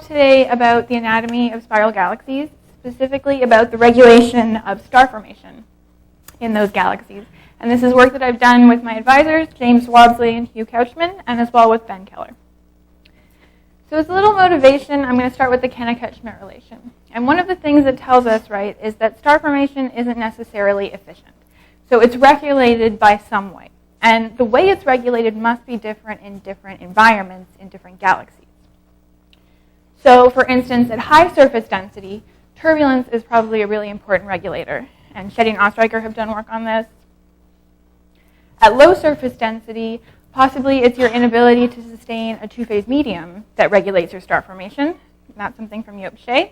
today about the anatomy of spiral galaxies, specifically about the regulation of star formation in those galaxies. And this is work that I've done with my advisors, James Wobsley and Hugh Couchman, and as well with Ben Keller. So as a little motivation, I'm going to start with the Kennicutt-Schmidt relation. And one of the things it tells us, right, is that star formation isn't necessarily efficient. So it's regulated by some way. And the way it's regulated must be different in different environments, in different galaxies. So for instance, at high surface density, turbulence is probably a really important regulator. And Shetty and Ostreicher have done work on this. At low surface density, possibly it's your inability to sustain a two-phase medium that regulates your star formation. That's something from UC-HiPACC.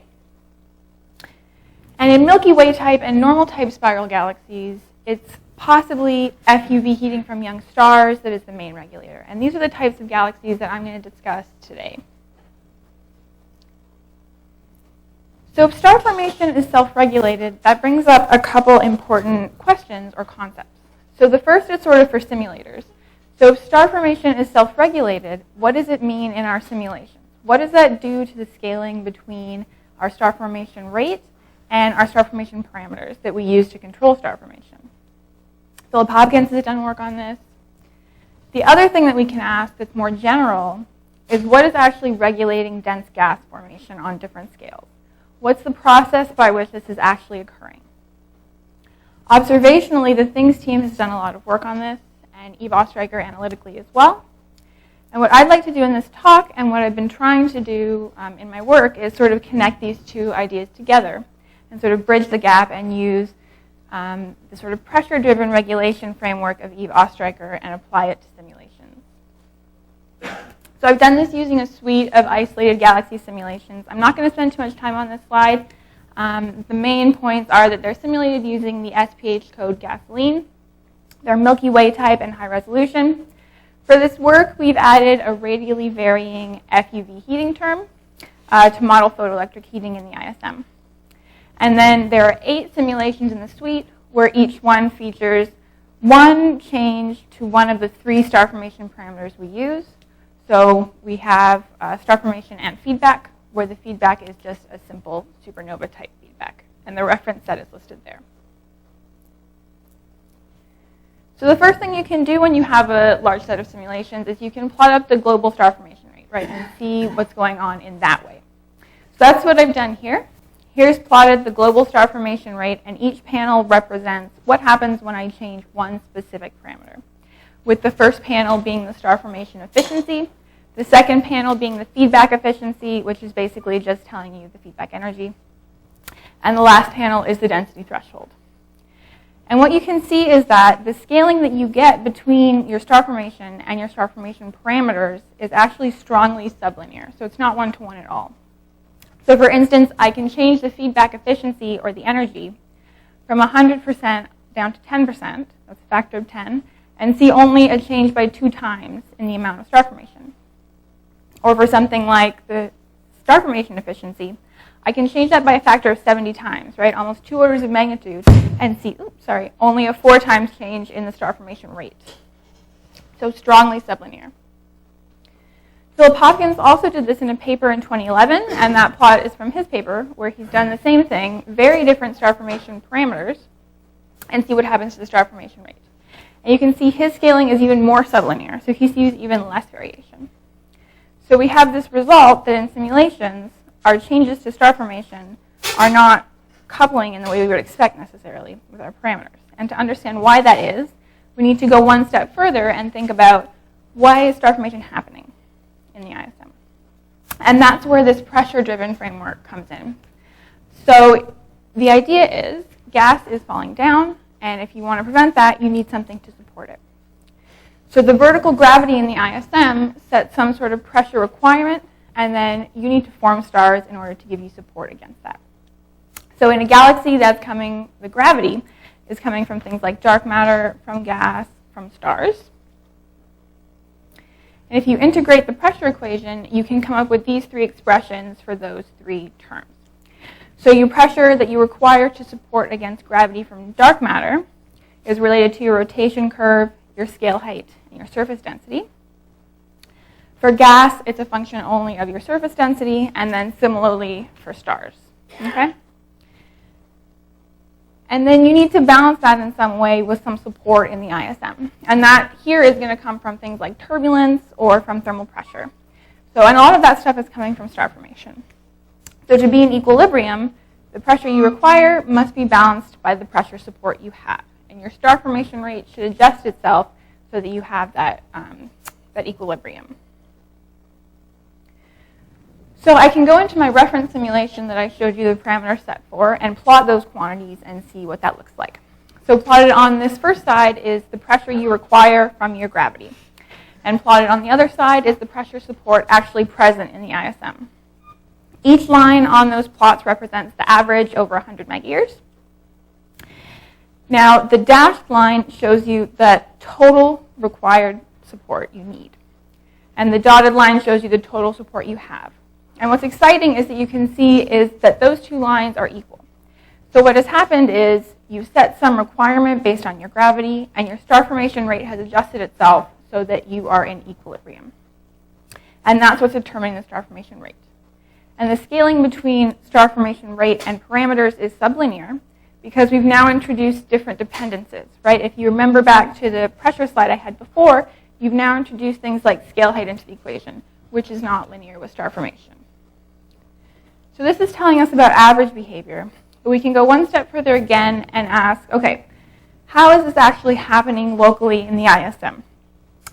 And in Milky Way type and normal type spiral galaxies, it's possibly FUV heating from young stars that is the main regulator. And these are the types of galaxies that I'm going to discuss today. So if star formation is self-regulated, that brings up a couple important questions or concepts. So the first is sort of for simulators. So if star formation is self-regulated, what does it mean in our simulations? What does that do to the scaling between our star formation rate and our star formation parameters that we use to control star formation? Popkins has done work on this. The other thing that we can ask that's more general is what is actually regulating dense gas formation on different scales? What's the process by which this is actually occurring? Observationally, the Things team has done a lot of work on this, and Eve Ostreicher analytically as well. And what I'd like to do in this talk, and what I've been trying to do in my work, is sort of connect these two ideas together and sort of bridge the gap and use the sort of pressure-driven regulation framework of Eve Ostreicher and apply it to simulations. So I've done this using a suite of isolated galaxy simulations. I'm not going to spend too much time on this slide. The main points are that they're simulated using the SPH code gasoline. They're Milky Way type and high resolution. For this work, we've added a radially varying FUV heating term to model photoelectric heating in the ISM. And then there are 8 simulations in the suite where each one features one change to one of the 3 star formation parameters we use. So we have star formation and feedback, where the feedback is just a simple supernova type feedback. And the reference set is listed there. So the first thing you can do when you have a large set of simulations is you can plot up the global star formation rate, right, and see what's going on in that way. So that's what I've done here. Here's plotted the global star formation rate, and each panel represents what happens when I change one specific parameter, with the first panel being the star formation efficiency, the second panel being the feedback efficiency, which is basically just telling you the feedback energy, and the last panel is the density threshold. And what you can see is that the scaling that you get between your star formation and your star formation parameters is actually strongly sublinear, so it's not one-to-one at all. So for instance, I can change the feedback efficiency or the energy from 100% down to 10%, that's a factor of 10, and see only a change by 2 times in the amount of star formation. Or for something like the star formation efficiency, I can change that by a factor of 70 times, right? Almost 2 orders of magnitude, and see, only a 4 times change in the star formation rate. So strongly sublinear. Popkins also did this in a paper in 2011, and that plot is from his paper, where he's done the same thing, very different star formation parameters, and see what happens to the star formation rate. And you can see his scaling is even more sublinear, so he sees even less variation. So we have this result that in simulations, our changes to star formation are not coupling in the way we would expect necessarily with our parameters. And to understand why that is, we need to go one step further and think about why is star formation happening in the ISM. And that's where this pressure-driven framework comes in. So the idea is gas is falling down, and if you want to prevent that, you need something to support it. So the vertical gravity in the ISM sets some sort of pressure requirement, and then you need to form stars in order to give you support against that. So in a galaxy that's coming, the gravity is coming from things like dark matter, from gas, from stars. And if you integrate the pressure equation, you can come up with these 3 expressions for those 3 terms. So your pressure that you require to support against gravity from dark matter is related to your rotation curve, your scale height, and your surface density. For gas, it's a function only of your surface density, and then similarly for stars. Okay? And then you need to balance that in some way with some support in the ISM. And that here is going to come from things like turbulence or from thermal pressure. So, and a lot of that stuff is coming from star formation. So to be in equilibrium, the pressure you require must be balanced by the pressure support you have. And your star formation rate should adjust itself so that you have that, that equilibrium. So I can go into my reference simulation that I showed you the parameter set for and plot those quantities and see what that looks like. So plotted on this first side is the pressure you require from your gravity. And plotted on the other side is the pressure support actually present in the ISM. Each line on those plots represents the average over 100 meg-years. Now, the dashed line shows you the total required support you need. And the dotted line shows you the total support you have. And what's exciting is that you can see is that those two lines are equal. So what has happened is you've set some requirement based on your gravity, and your star formation rate has adjusted itself so that you are in equilibrium. And that's what's determining the star formation rate. And the scaling between star formation rate and parameters is sublinear because we've now introduced different dependencies, right? If you remember back to the pressure slide I had before, you've now introduced things like scale height into the equation, which is not linear with star formation. So this is telling us about average behavior. But we can go one step further again and ask, okay, how is this actually happening locally in the ISM?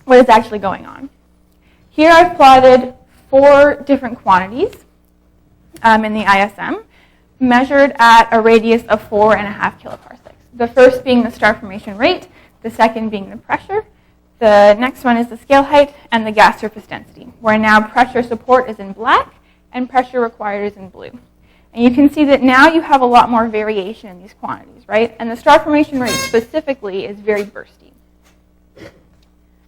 What is actually going on? Here I've plotted 4 different quantities in the ISM, measured at a radius of 4.5 kiloparsecs. The first being the star formation rate, the second being the pressure, the next one is the scale height, and the gas surface density, where now pressure support is in black and pressure required is in blue. And you can see that now you have a lot more variation in these quantities, right? And the star formation rate specifically is very bursty.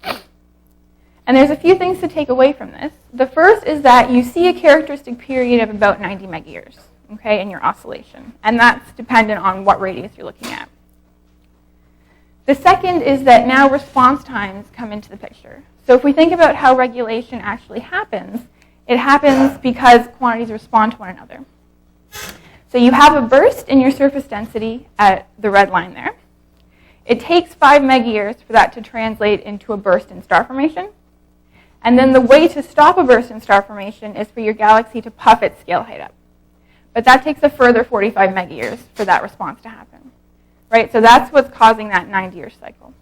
And there's a few things to take away from this. The first is that you see a characteristic period of about 90 meg-years, okay, in your oscillation. And that's dependent on what radius you're looking at. The second is that now response times come into the picture. So if we think about how regulation actually happens, it happens because quantities respond to one another. So you have a burst in your surface density at the red line there. It takes 5 meg-years for that to translate into a burst in star formation. And then the way to stop a burst in star formation is for your galaxy to puff its scale height up. But that takes a further 45 meg-years for that response to happen. Right? So that's what's causing that 90-year cycle.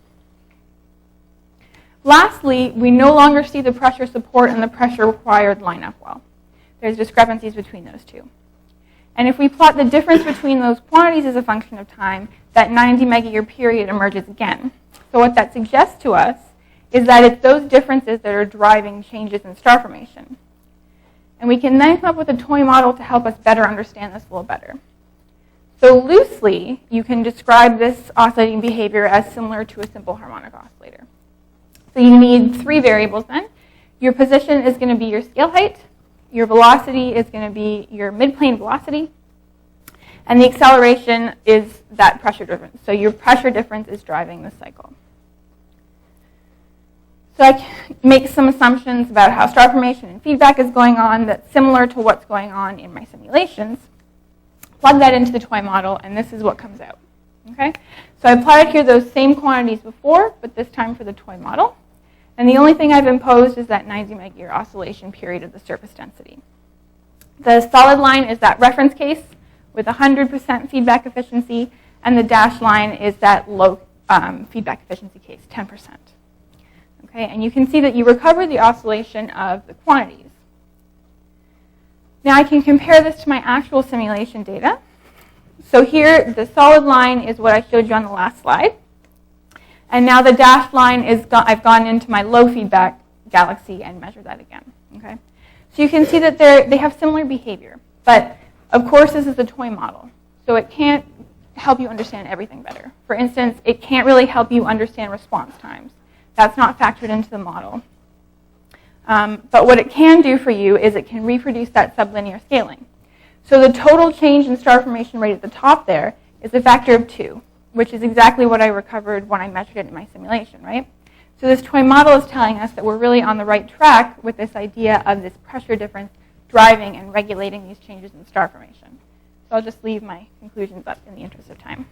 Lastly, we no longer see the pressure support and the pressure required line up well. There's discrepancies between those two. And if we plot the difference between those quantities as a function of time, that 90 meg-year period emerges again. So what that suggests to us is that it's those differences that are driving changes in star formation. And we can then come up with a toy model to help us better understand this a little better. So loosely, you can describe this oscillating behavior as similar to a simple harmonic oscillator. So you need 3 variables then. Your position is going to be your scale height. Your velocity is going to be your midplane velocity. And the acceleration is that pressure difference. So your pressure difference is driving the cycle. So I can make some assumptions about how star formation and feedback is going on that's similar to what's going on in my simulations. Plug that into the toy model, and this is what comes out. Okay? So I plotted here those same quantities before, but this time for the toy model. And the only thing I've imposed is that 90 meg-year oscillation period of the surface density. The solid line is that reference case with 100% feedback efficiency, and the dashed line is that low feedback efficiency case, 10%. Okay, and you can see that you recover the oscillation of the quantities. Now I can compare this to my actual simulation data. So here, the solid line is what I showed you on the last slide. And now the dashed line is, I've gone into my low feedback galaxy and measured that again. Okay? So you can see that they have similar behavior. But of course, this is a toy model. So it can't help you understand everything better. For instance, it can't really help you understand response times. That's not factored into the model. But what it can do for you is it can reproduce that sublinear scaling. So the total change in star formation rate at the top there is a factor of 2, which is exactly what I recovered when I measured it in my simulation, right? So this toy model is telling us that we're really on the right track with this idea of this pressure difference driving and regulating these changes in star formation. So I'll just leave my conclusions up in the interest of time.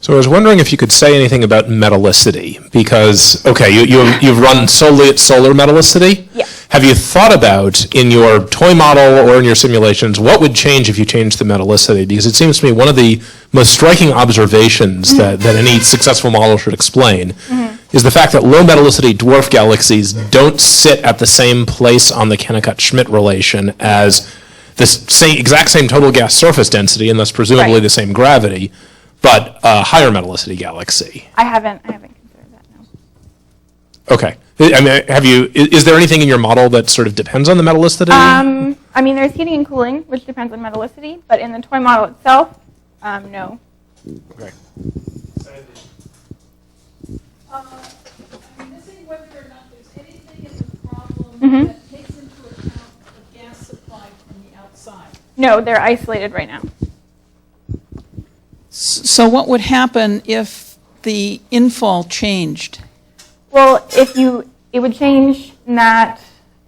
So I was wondering if you could say anything about metallicity, because, okay, you've run solely at solar metallicity. Yeah. Have you thought about, in your toy model or in your simulations, what would change if you changed the metallicity? Because it seems to me one of the most striking observations that any successful model should explain is the fact that low metallicity dwarf galaxies don't sit at the same place on the Kennicutt-Schmidt relation as the exact same total gas surface density, and thus presumably Right. the same gravity, but a higher metallicity galaxy. I haven't considered that, no. Okay. I mean, is there anything in your model that sort of depends on the metallicity? I mean, there's heating and cooling, which depends on metallicity, but in the toy model itself, no. Okay. I'm missing whether or not there's anything in the problem that takes into account the gas supply from the outside. No, they're isolated right now. So what would happen if the infall changed? Well, it would change in that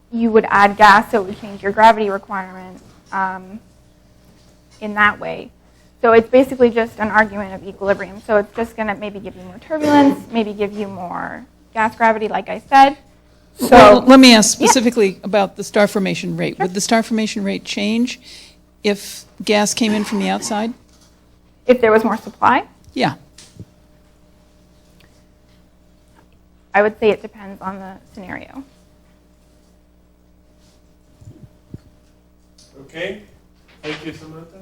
you would add gas, so it would change your gravity requirement in that way. So it's basically just an argument of equilibrium. So it's just going to maybe give you more turbulence, maybe give you more gas gravity, like I said. So Well, let me ask specifically about the star formation rate. Would the star formation rate change if gas came in from the outside? if there was more supply, Yeah. I would say it depends on the scenario. Okay, thank you, Samantha.